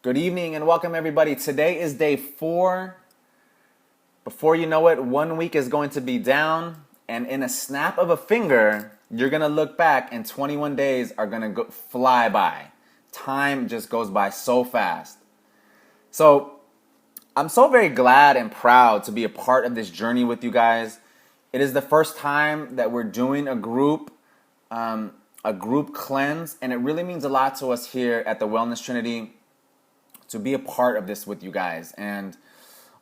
Good evening and welcome everybody. Today is day 4. Before you know it, 1 week is going to be down, and in a snap of a finger, you're going to look back and 21 days are going to fly by. Time just goes by so fast. So I'm so very glad and proud to be a part of this journey with you guys. It is the first time that we're doing a group cleanse, and it really means a lot to us here at the Wellness Trinity to be a part of this with you guys. And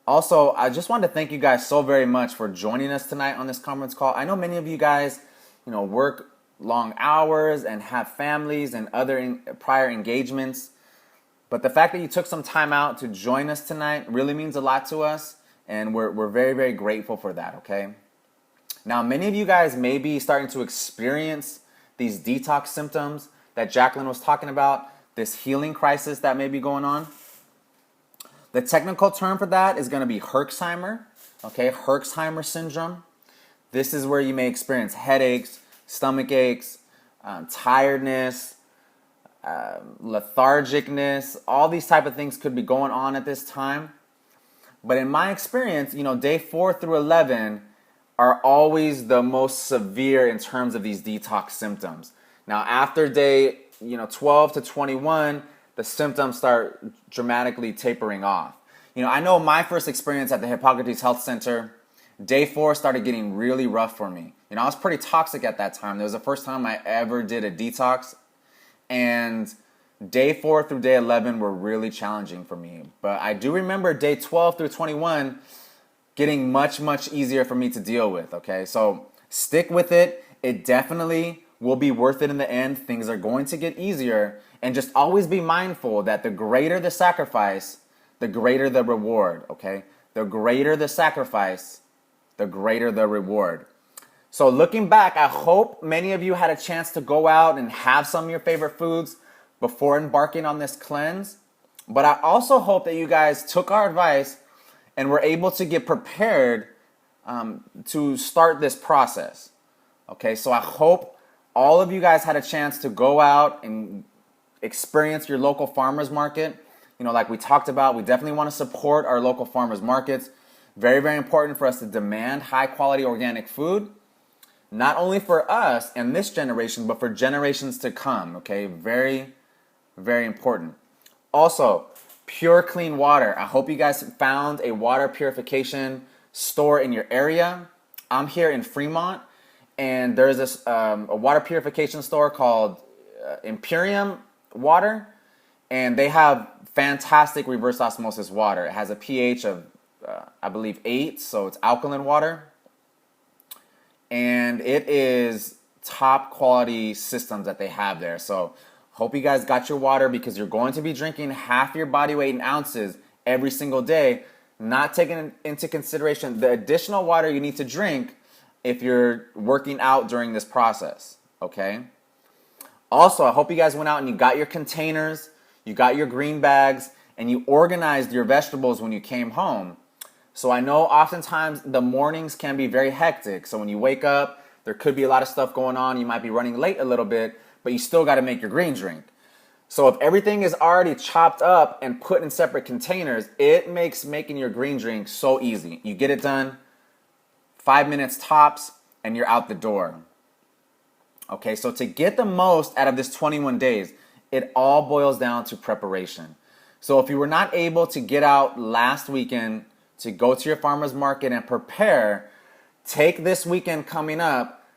also, I just wanted to thank you guys so very much for joining us tonight on this conference call. I know many of you guys, work long hours and have families and other prior engagements. But the fact that you took some time out to join us tonight really means a lot to us. And we're very, very grateful for that, okay? Now, many of you guys may be starting to experience these detox symptoms that Jacqueline was talking about, this healing crisis that may be going on. The technical term for that is going to be Herxheimer, okay? Herxheimer syndrome. This is where you may experience headaches, stomach aches, tiredness, lethargicness. All these type of things could be going on at this time. But in my experience, day 4 through 11 are always the most severe in terms of these detox symptoms. Now, after day 12 to 21, the symptoms start dramatically tapering off. I know my first experience at the Hippocrates Health Center, day 4 started getting really rough for me. I was pretty toxic at that time. It was the first time I ever did a detox. And day 4 through day 11 were really challenging for me. But I do remember day 12 through 21 getting much, much easier for me to deal with, okay? So stick with it. It definitely will be worth it in the end. Things are going to get easier. And just always be mindful that the greater the sacrifice, the greater the reward, okay? The greater the sacrifice, the greater the reward. So looking back, I hope many of you had a chance to go out and have some of your favorite foods before embarking on this cleanse. But I also hope that you guys took our advice and were able to get prepared to start this process. Okay, so I hope all of you guys had a chance to go out and experience your local farmers market. Like we talked about, we definitely want to support our local farmers markets. Very, very important for us to demand high quality organic food, not only for us and this generation, but for generations to come. Okay, very, very important. Also, pure, clean water. I hope you guys found a water purification store in your area. I'm here in Fremont, and there's this a water purification store called Imperium Water, and they have fantastic reverse osmosis water. It has a pH of, I believe, 8, so it's alkaline water. And it is top quality systems that they have there. So hope you guys got your water, because you're going to be drinking half your body weight in ounces every single day, not taking into consideration the additional water you need to drink if you're working out during this process, okay? Also, I hope you guys went out and you got your containers, you got your green bags, and you organized your vegetables when you came home. So I know oftentimes the mornings can be very hectic. So when you wake up, there could be a lot of stuff going on. You might be running late a little bit, but you still got to make your green drink. So if everything is already chopped up and put in separate containers, it makes making your green drink so easy. You get it done, 5 minutes tops, and you're out the door. Okay, so to get the most out of this 21 days, it all boils down to preparation. So if you were not able to get out last weekend to go to your farmer's market and prepare, take this weekend coming up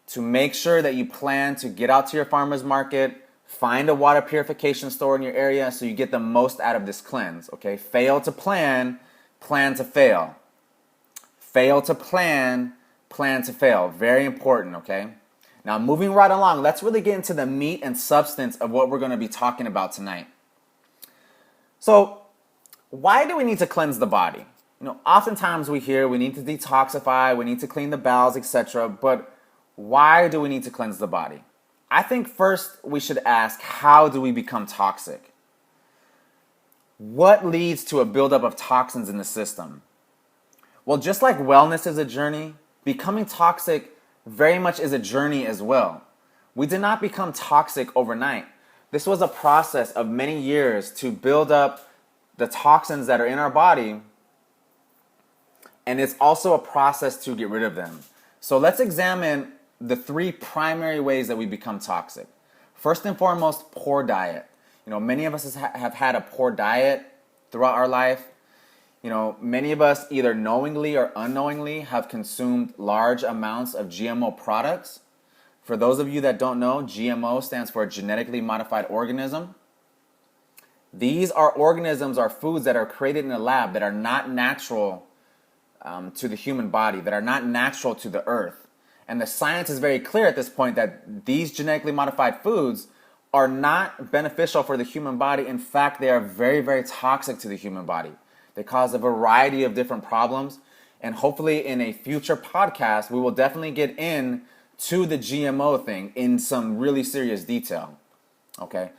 to make sure that you plan to get out to your farmer's market, find a water purification store in your area so you get the most out of this cleanse, okay? Fail to plan, plan to fail. Fail to plan, plan to fail. Very important, okay? Now, moving right along, let's really get into the meat and substance of what we're going to be talking about tonight. So, why do we need to cleanse the body? Oftentimes we hear we need to detoxify, we need to clean the bowels, etc. But why do we need to cleanse the body? I think first we should ask, how do we become toxic? What leads to a buildup of toxins in the system? Well, just like wellness is a journey, becoming toxic very much is a journey as well. We did not become toxic overnight, This was a process of many years to build up the toxins that are in our body, and it's also a process to get rid of them. So let's examine the three primary ways that we become toxic. First and foremost, poor diet. Many of us have had a poor diet throughout our life. Many of us either knowingly or unknowingly have consumed large amounts of GMO products. For those of you that don't know, GMO stands for genetically modified organism. These are organisms, are foods that are created in a lab that are not natural to the human body, that are not natural to the earth. And the science is very clear at this point that these genetically modified foods are not beneficial for the human body. In fact, they are very, very toxic to the human body. They cause a variety of different problems. And hopefully in a future podcast, we will definitely get into the GMO thing in some really serious detail. Okay.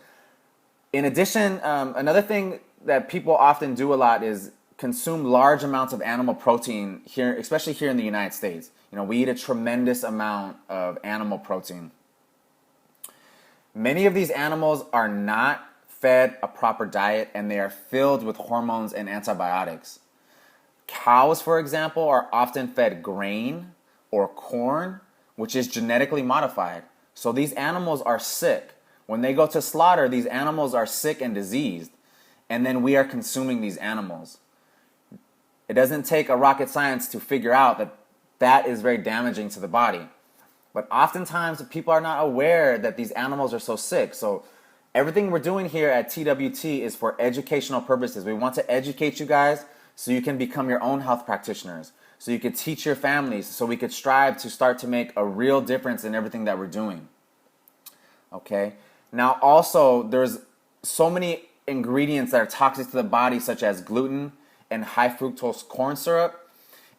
In addition, another thing that people often do a lot is consume large amounts of animal protein here, especially here in the United States. We eat a tremendous amount of animal protein. Many of these animals are not fed a proper diet, and they are filled with hormones and antibiotics. Cows, for example, are often fed grain or corn, which is genetically modified. So these animals are sick. When they go to slaughter, these animals are sick and diseased, and then we are consuming these animals. It doesn't take a rocket science to figure out that that is very damaging to the body. But oftentimes people are not aware that these animals are so sick. So everything we're doing here at TWT is for educational purposes. We want to educate you guys so you can become your own health practitioners, so you could teach your families, so we could strive to start to make a real difference in everything that we're doing. Okay? Now also, there's so many ingredients that are toxic to the body, such as gluten and high fructose corn syrup.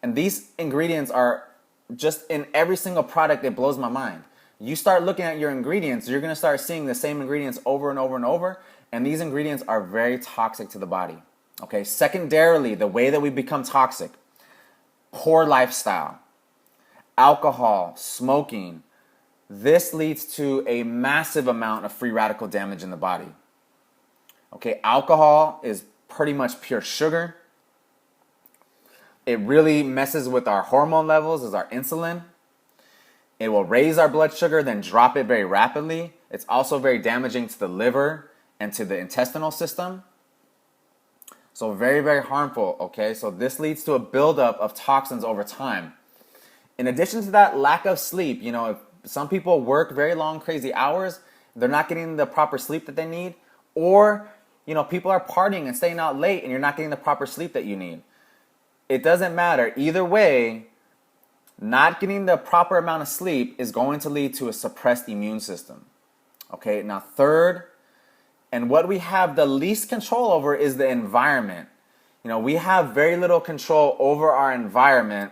And these ingredients are just in every single product. It blows my mind. You start looking at your ingredients, you're going to start seeing the same ingredients over and over and over. And these ingredients are very toxic to the body. Okay. Secondarily, the way that we become toxic: poor lifestyle, alcohol, smoking. This leads to a massive amount of free radical damage in the body. Okay. Alcohol is pretty much pure sugar. It really messes with our hormone levels, as our insulin. It will raise our blood sugar, then drop it very rapidly. It's also very damaging to the liver and to the intestinal system. So very, very harmful, okay? So this leads to a buildup of toxins over time. In addition to that, lack of sleep. If some people work very long, crazy hours, they're not getting the proper sleep that they need. Or, people are partying and staying out late and you're not getting the proper sleep that you need. It doesn't matter. Either way, not getting the proper amount of sleep is going to lead to a suppressed immune system. Okay, now third, and what we have the least control over is the environment. We have very little control over our environment.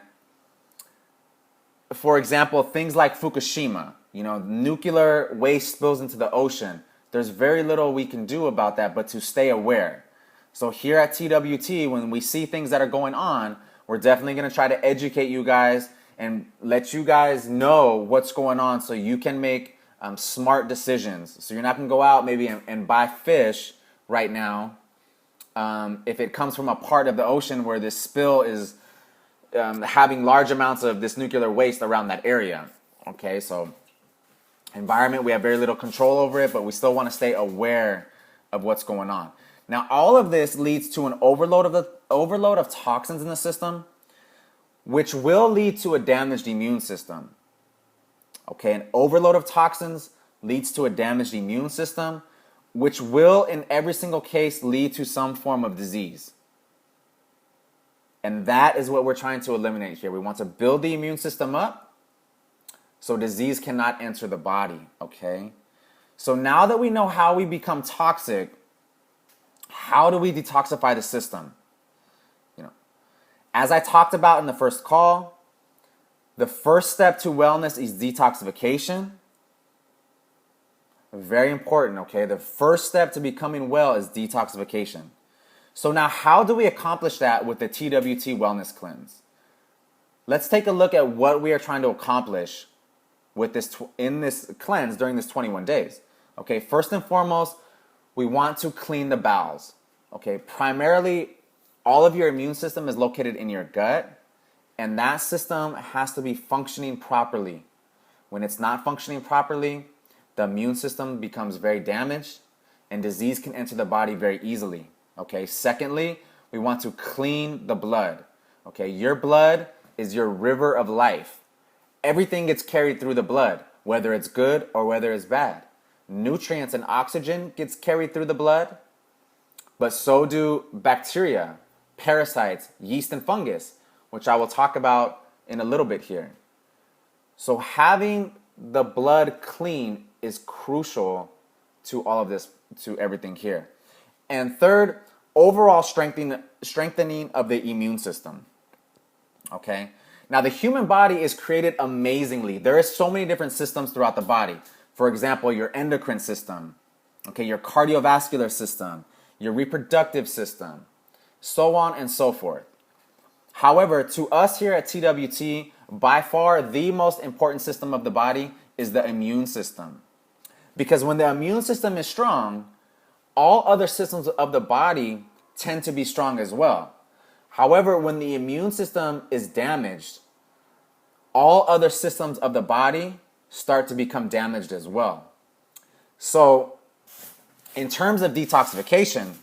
For example, things like Fukushima, nuclear waste spills into the ocean. There's very little we can do about that but to stay aware. So here at TWT, when we see things that are going on, we're definitely going to try to educate you guys and let you guys know what's going on so you can make smart decisions. So you're not going to go out maybe and buy fish right now if it comes from a part of the ocean where this spill is having large amounts of this nuclear waste around that area. Okay, so environment, we have very little control over it, but we still want to stay aware of what's going on. Now, all of this leads to an overload of toxins in the system, which will lead to a damaged immune system. Okay, an overload of toxins leads to a damaged immune system, which will, in every single case, lead to some form of disease. And that is what we're trying to eliminate here. We want to build the immune system up so disease cannot enter the body, okay? So now that we know how we become toxic, how do we detoxify the system? As I talked about in the first call, the first step to wellness is detoxification. Very important, okay? The first step to becoming well is detoxification. So now how do we accomplish that with the TWT Wellness Cleanse? Let's take a look at what we are trying to accomplish with this in this cleanse during this 21 days. Okay, first and foremost, we want to clean the bowels. Okay, primarily, all of your immune system is located in your gut, and that system has to be functioning properly. When it's not functioning properly, the immune system becomes very damaged, and disease can enter the body very easily. Okay, secondly, we want to clean the blood. Okay, your blood is your river of life. Everything gets carried through the blood, whether it's good or whether it's bad. Nutrients and oxygen gets carried through the blood, but so do bacteria, parasites, yeast, and fungus, which I will talk about in a little bit here. So having the blood clean is crucial to all of this, to everything here. And third, overall strengthening of the immune system. Okay? Now, the human body is created amazingly. There are so many different systems throughout the body. For example, your endocrine system, okay, your cardiovascular system, your reproductive system, so on and so forth. However, to us here at TWT, by far the most important system of the body is the immune system. Because when the immune system is strong, all other systems of the body tend to be strong as well. However, when the immune system is damaged, all other systems of the body start to become damaged as well. So, in terms of detoxification,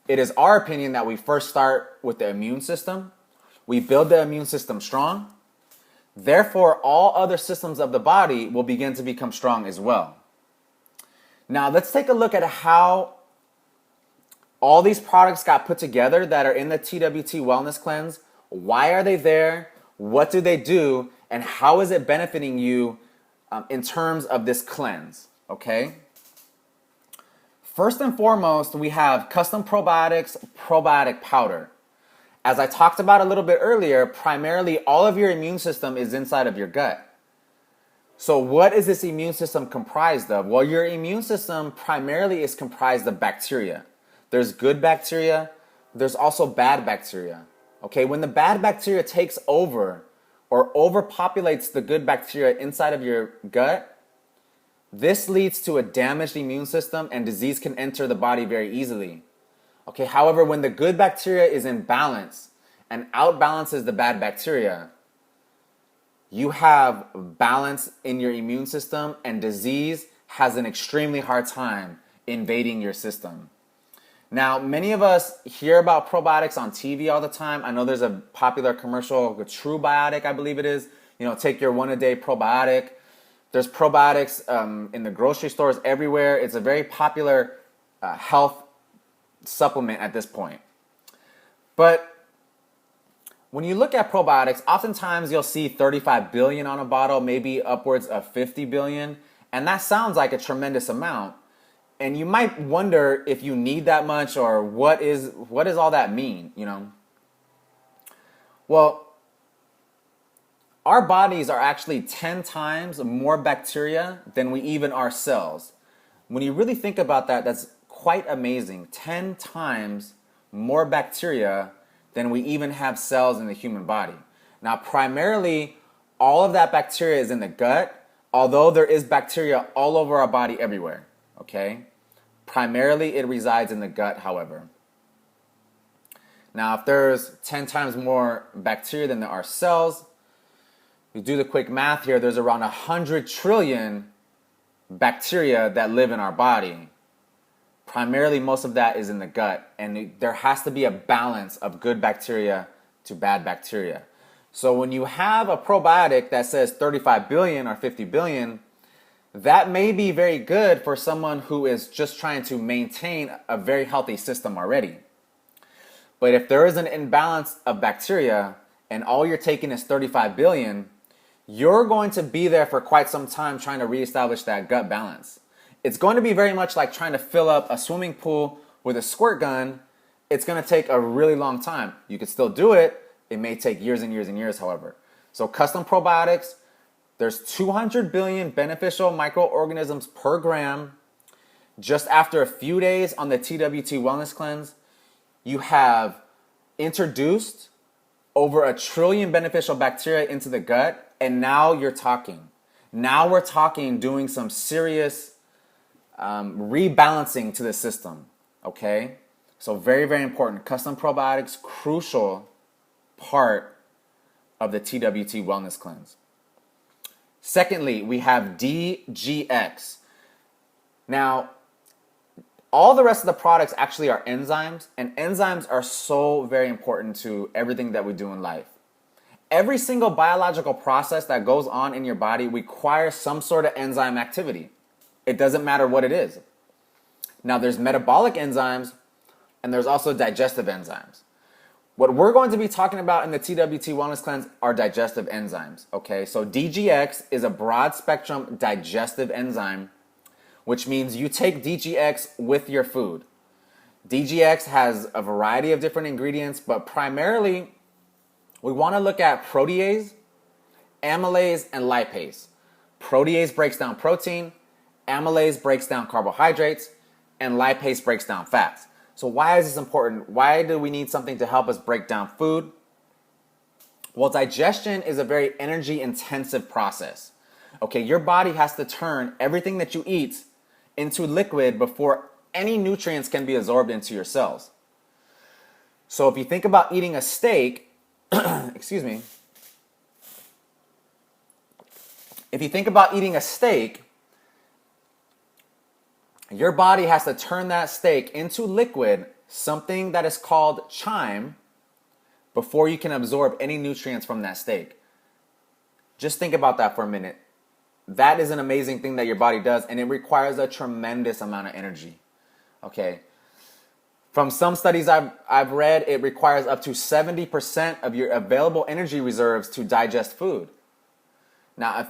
it is our opinion that we first start with the immune system. We build the immune system strong. Therefore, all other systems of the body will begin to become strong as well. Now, let's take a look at how all these products got put together that are in the TWT Wellness Cleanse. Why are they there? What do they do? And how is it benefiting you in terms of this cleanse? Okay? First and foremost, we have custom probiotics, probiotic powder. As I talked about a little bit earlier, primarily all of your immune system is inside of your gut. So what is this immune system comprised of? Well, your immune system primarily is comprised of bacteria. There's good bacteria. There's also bad bacteria. Okay, when the bad bacteria takes over or overpopulates the good bacteria inside of your gut, this leads to a damaged immune system and disease can enter the body very easily. Okay, however, when the good bacteria is in balance and outbalances the bad bacteria, you have balance in your immune system and disease has an extremely hard time invading your system. Now, many of us hear about probiotics on TV all the time. I know there's a popular commercial, the True Biotic, I believe it is. You know, take your one-a-day probiotic. There's probiotics in the grocery stores everywhere. It's a very popular health supplement at this point. But when you look at probiotics, oftentimes you'll see 35 billion on a bottle, maybe upwards of 50 billion. And that sounds like a tremendous amount. And you might wonder if you need that much or what does all that mean, you know? Well, our bodies are actually 10 times more bacteria than we even are cells. When you really think about that, that's quite amazing. 10 times more bacteria than we even have cells in the human body. Now, primarily, all of that bacteria is in the gut, although there is bacteria all over our body everywhere, okay? Primarily, it resides in the gut, however. Now, if there's 10 times more bacteria than there are cells, you do the quick math here, there's around 100 trillion bacteria that live in our body. Primarily, most of that is in the gut, and there has to be a balance of good bacteria to bad bacteria. So when you have a probiotic that says 35 billion or 50 billion, that may be very good for someone who is just trying to maintain a very healthy system already. But if there is an imbalance of bacteria and all you're taking is 35 billion, you're going to be there for quite some time trying to reestablish that gut balance. It's going to be very much like trying to fill up a swimming pool with a squirt gun. It's going to take a really long time. You could still do it. It may take years and years and years, however. So custom probiotics, there's 200 billion beneficial microorganisms per gram. Just after a few days on the TWT Wellness Cleanse, you have introduced over 1 trillion beneficial bacteria into the gut, and now you're talking. Now we're talking doing some serious rebalancing to the system. Okay, so very, very important. Custom probiotics, crucial part of the TWT wellness cleanse. Secondly, we have DGX. Now, all the rest of the products actually are enzymes, and enzymes are so very important to everything that we do in life. Every single biological process that goes on in your body requires some sort of enzyme activity. It doesn't matter what it is. Now, there's metabolic enzymes, and there's also digestive enzymes. What we're going to be talking about in the TWT Wellness Cleanse are digestive enzymes, okay? So DGX is a broad spectrum digestive enzyme, which means you take DGX with your food. DGX has a variety of different ingredients, but primarily we want to look at protease, amylase, and lipase. Protease breaks down protein, amylase breaks down carbohydrates, and lipase breaks down fats. So why is this important? Why do we need something to help us break down food? Well, digestion is a very energy intensive process. Okay, your body has to turn everything that you eat into liquid before any nutrients can be absorbed into your cells. So if you think about eating a steak, excuse me, if you think about eating a steak, your body has to turn that steak into liquid, something that is called chyme, before you can absorb any nutrients from that steak. Just think about that for a minute. That is an amazing thing that your body does, and it requires a tremendous amount of energy. Okay. From some studies I've read, it requires up to 70% of your available energy reserves to digest food. Now, if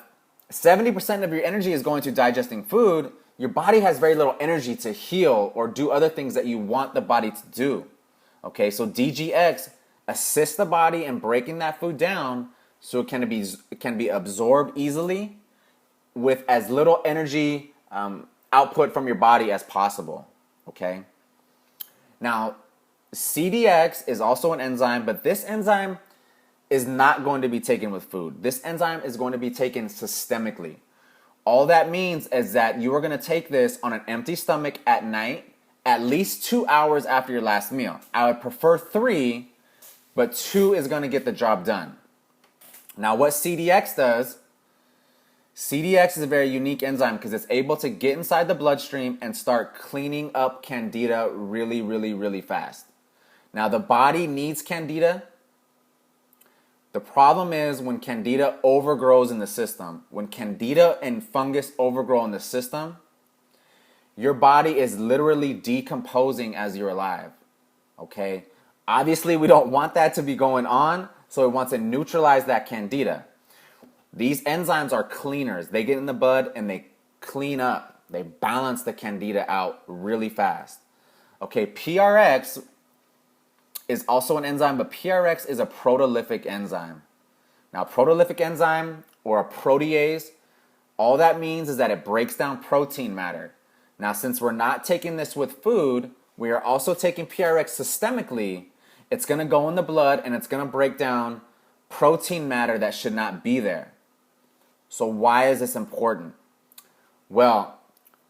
70% of your energy is going to digesting food, your body has very little energy to heal or do other things that you want the body to do. Okay, so DGX assists the body in breaking that food down so it can be absorbed easily with as little energy output from your body as possible. Okay. Now, CDX is also an enzyme, but this enzyme is not going to be taken with food. This enzyme is going to be taken systemically. All that means is that you are going to take this on an empty stomach at night, at least 2 hours after your last meal. I would prefer 3, but 2 is going to get the job done. Now, what CDX does, CDX is a very unique enzyme because it's able to get inside the bloodstream and start cleaning up candida really, really, really fast. Now, the body needs candida. The problem is when candida overgrows in the system, when candida and fungus overgrow in the system, your body is literally decomposing as you're alive, okay? Obviously, we don't want that to be going on, so it wants to neutralize that candida. These enzymes are cleaners. They get in the blood and they clean up. They balance the candida out really fast. Okay, PRX is also an enzyme, but PRX is a proteolytic enzyme. Now, proteolytic enzyme or a protease, all that means is that it breaks down protein matter. Now, since we're not taking this with food, we are also taking PRX systemically. It's going to go in the blood and it's going to break down protein matter that should not be there. So why is this important? Well,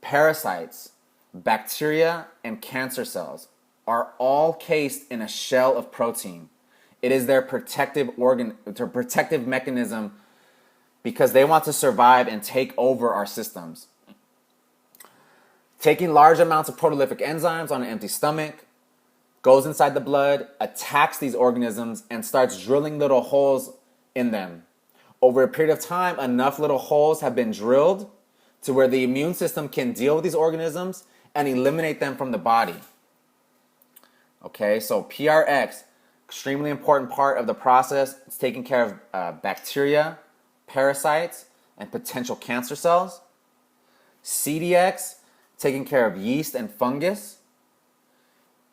parasites, bacteria, and cancer cells are all cased in a shell of protein. It is their protective mechanism because they want to survive and take over our systems. Taking large amounts of proteolytic enzymes on an empty stomach goes inside the blood, attacks these organisms, and starts drilling little holes in them. Over a period of time, enough little holes have been drilled to where the immune system can deal with these organisms and eliminate them from the body. Okay, so PRX, extremely important part of the process. It's taking care of bacteria, parasites, and potential cancer cells. CDX, taking care of yeast and fungus.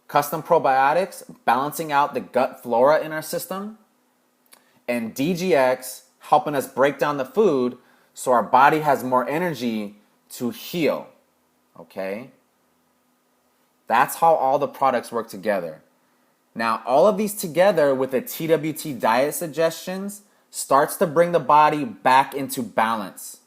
Custom probiotics, balancing out the gut flora in our system. And DGX, helping us break down the food so our body has more energy to heal. Okay? That's how all the products work together. Now, all of these together with the TWT diet suggestions starts to bring the body back into balance.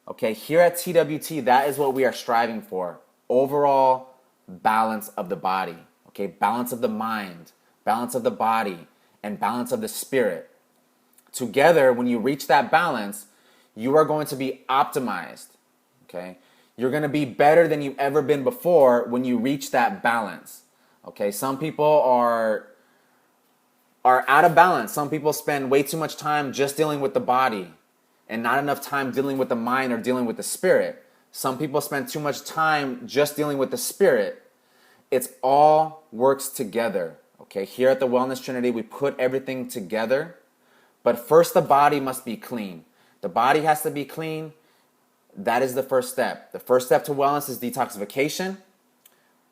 Okay, here at TWT, that is what we are striving for. Overall balance of the body. Okay, balance of the mind, balance of the body, and balance of the spirit. Together, when you reach that balance, you are going to be optimized. Okay, you're going to be better than you've ever been before when you reach that balance. Okay, some people are out of balance. Some people spend way too much time just dealing with the body and not enough time dealing with the mind or dealing with the spirit. Some people spend too much time just dealing with the spirit. It's all works together. Okay, here at the Wellness Trinity, we put everything together. But first, the body must be clean. The body has to be clean. That is the first step. The first step to wellness is detoxification,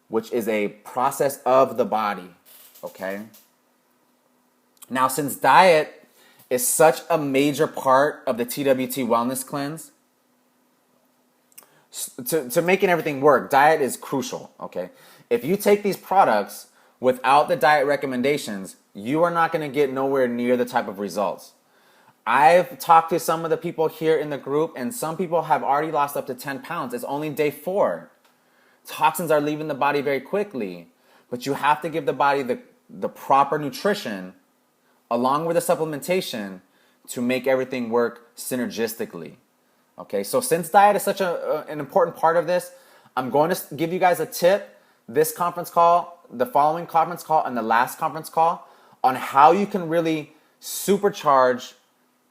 which is a process of the body. Okay? Now, since diet is such a major part of the TWT wellness cleanse, to making everything work, diet is crucial. Okay? If you take these products without the diet recommendations, you are not going to get nowhere near the type of results. I've talked to some of the people here in the group, and some people have already lost up to 10 pounds. It's only day 4. Toxins are leaving the body very quickly, but you have to give the body the proper nutrition along with the supplementation to make everything work synergistically. Okay, so since diet is such an important part of this, I'm going to give you guys a tip this conference call, the following conference call, and the last conference call on how you can really supercharge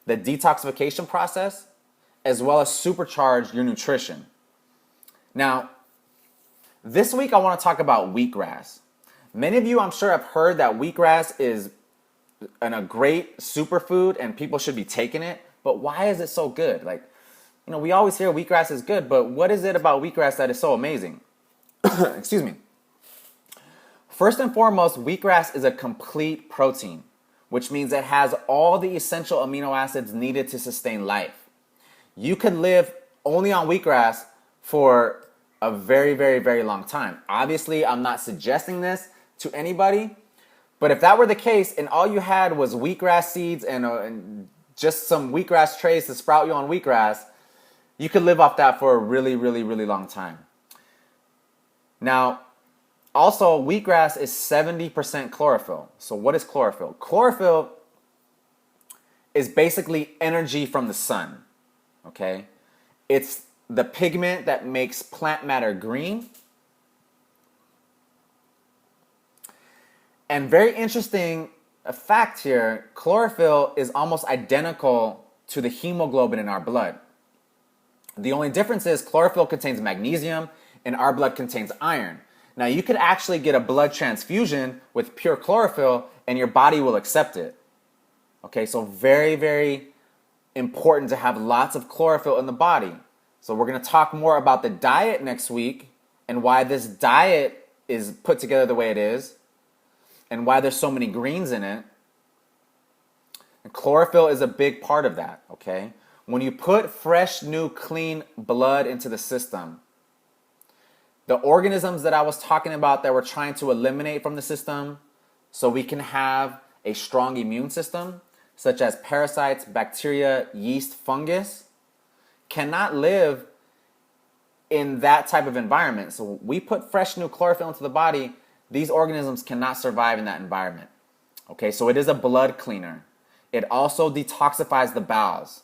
the detoxification process as well as supercharge your nutrition. Now, this week I want to talk about wheatgrass. Many of you, I'm sure, have heard that wheatgrass is a great superfood and people should be taking it, but why is it so good? Like, we always hear wheatgrass is good, but what is it about wheatgrass that is so amazing? Excuse me. First and foremost, wheatgrass is a complete protein, which means it has all the essential amino acids needed to sustain life. You could live only on wheatgrass for a very, very, very long time. Obviously, I'm not suggesting this to anybody, but if that were the case and all you had was wheatgrass seeds and just some wheatgrass trays to sprout you on wheatgrass, you could live off that for a really, really, really long time. Now, also, wheatgrass is 70% chlorophyll. So what is chlorophyll? Chlorophyll is basically energy from the sun, okay? It's the pigment that makes plant matter green. And very interesting fact here, chlorophyll is almost identical to the hemoglobin in our blood. The only difference is chlorophyll contains magnesium and our blood contains iron. Now, you could actually get a blood transfusion with pure chlorophyll and your body will accept it. Okay, so very, very important to have lots of chlorophyll in the body. So we're going to talk more about the diet next week and why this diet is put together the way it is and why there's so many greens in it. And chlorophyll is a big part of that, okay? When you put fresh, new, clean blood into the system, the organisms that I was talking about that we're trying to eliminate from the system so we can have a strong immune system, such as parasites, bacteria, yeast, fungus, cannot live in that type of environment. So we put fresh new chlorophyll into the body, these organisms cannot survive in that environment. Okay, so it is a blood cleaner. It also detoxifies the bowels.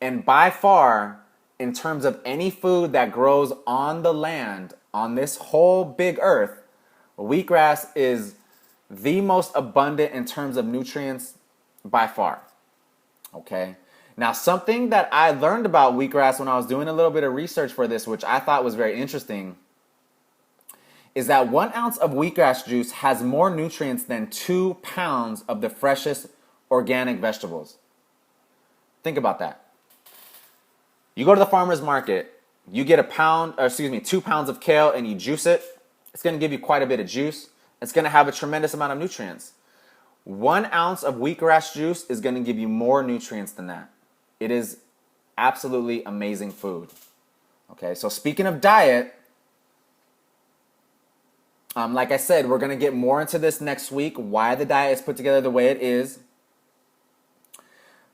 And by far, in terms of any food that grows on the land, on this whole big earth, wheatgrass is the most abundant in terms of nutrients by far. Okay? Now, something that I learned about wheatgrass when I was doing a little bit of research for this, which I thought was very interesting, is that 1 ounce of wheatgrass juice has more nutrients than 2 pounds of the freshest organic vegetables. Think about that. You go to the farmer's market, you get 2 pounds of kale and you juice it. It's going to give you quite a bit of juice. It's going to have a tremendous amount of nutrients. 1 ounce of wheatgrass juice is going to give you more nutrients than that. It is absolutely amazing food. Okay, so speaking of diet, like I said, we're going to get more into this next week, why the diet is put together the way it is.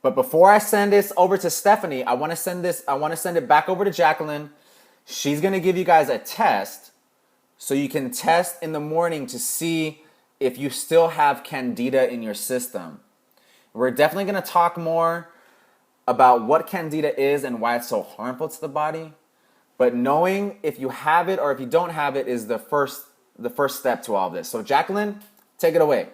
But before I send this over to Stephanie, I want to send it back over to Jacqueline. She's going to give you guys a test so you can test in the morning to see if you still have candida in your system. We're definitely going to talk more about what candida is and why it's so harmful to the body. But knowing if you have it or if you don't have it is the first step to all of this. So Jacqueline, take it away.